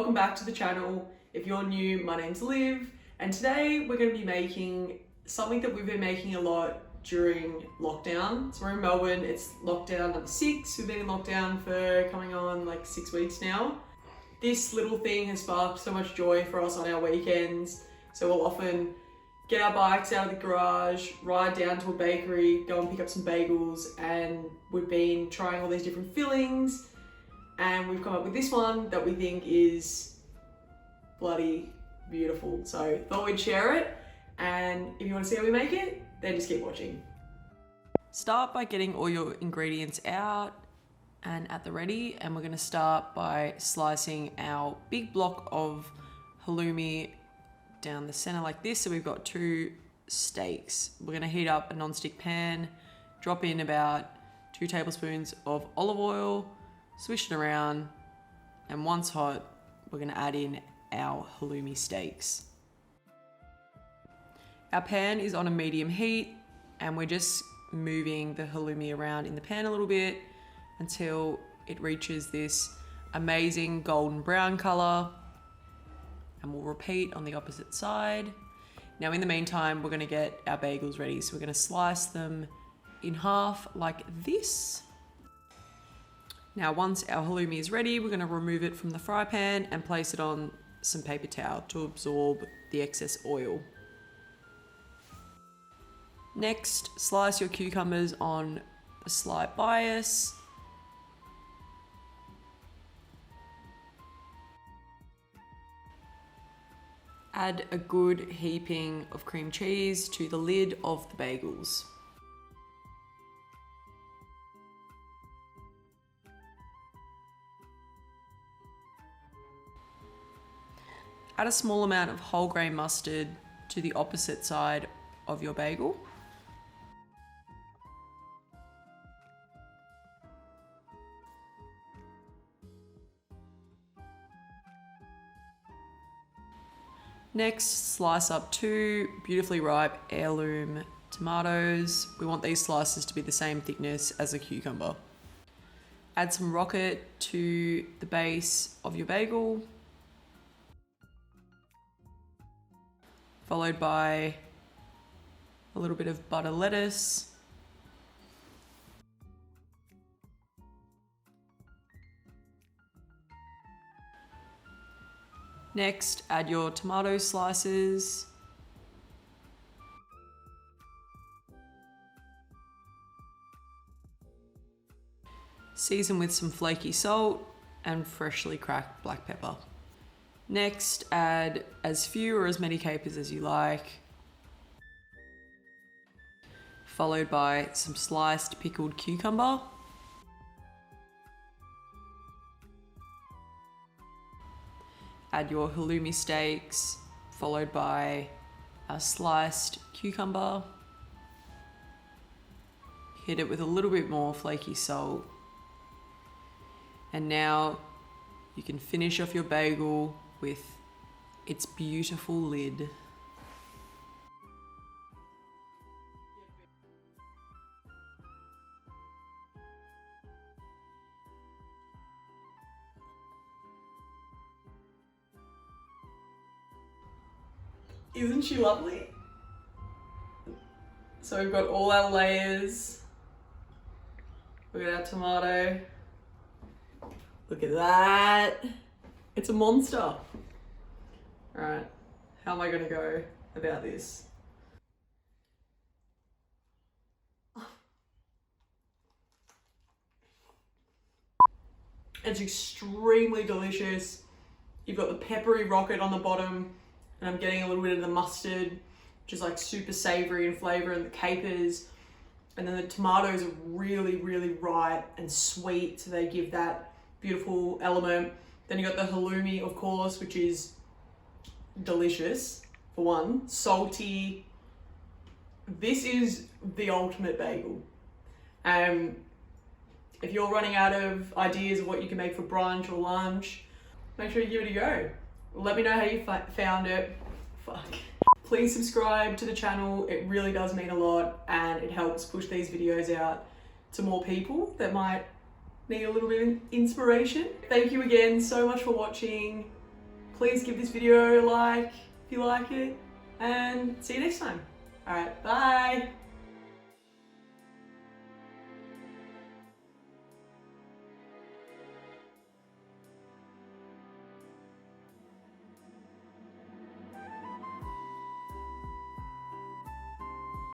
welcome back to the channel. If you're new, my name's Liv, and today we're going to be making something that we've been making a lot during lockdown. So we're in Melbourne, it's lockdown number 6. We've been in lockdown for coming on like 6 weeks now. This little thing has sparked so much joy for us on our weekends. So we'll often get our bikes out of the garage, ride down to a bakery, go and pick up some bagels, and we've been trying all these different fillings, and we've come up with this one that we think is bloody beautiful. So thought we'd share it, and if you want to see how we make it, then just keep watching. Start by getting all your ingredients out and at the ready, and we're going to start by slicing our big block of halloumi down the center like this. So we've got 2 steaks. We're going to heat up a non-stick pan, drop in about 2 tablespoons of olive oil, swish it around, and once hot, we're going to add in our halloumi steaks. Our pan is on a medium heat, and we're just moving the halloumi around in the pan a little bit until it reaches this amazing golden brown color, and we'll repeat on the opposite side. Now in the meantime, we're going to get our bagels ready. So we're going to slice them in half like this. Now once our halloumi is ready, we're going to remove it from the fry pan and place it on some paper towel to absorb the excess oil. Next, slice your cucumbers on a slight bias. Add a good heaping of cream cheese to the lid of the bagels. Add a small amount of whole grain mustard to the opposite side of your bagel. Next, slice up 2 beautifully ripe heirloom tomatoes. We want these slices to be the same thickness as a cucumber. Add some rocket to the base of your bagel, followed by a little bit of butter lettuce. Next, add your tomato slices. Season with some flaky salt and freshly cracked black pepper. Next, add as few or as many capers as you like, followed by some sliced pickled cucumber. Add your halloumi steaks, followed by a sliced cucumber. Hit it with a little bit more flaky salt. And now you can finish off your bagel with its beautiful lid. Isn't she lovely? So we've got all our layers. We've got our tomato. Look at that. It's a monster. Alright, how am I gonna go about this? It's extremely delicious. You've got the peppery rocket on the bottom, and I'm getting a little bit of the mustard, which is like super savory in flavor, and the capers. And then the tomatoes are really, really ripe and sweet, so they give that beautiful element. Then you got the halloumi, of course, which is delicious, for one. Salty. This is the ultimate bagel. If you're running out of ideas of what you can make for brunch or lunch, make sure you give it a go. Let me know how you found it. Fuck. Please subscribe to the channel. It really does mean a lot, and it helps push these videos out to more people that might need a little bit of inspiration. Thank you again so much for watching. Please give this video a like if you like it, and see you next time. Alright, bye!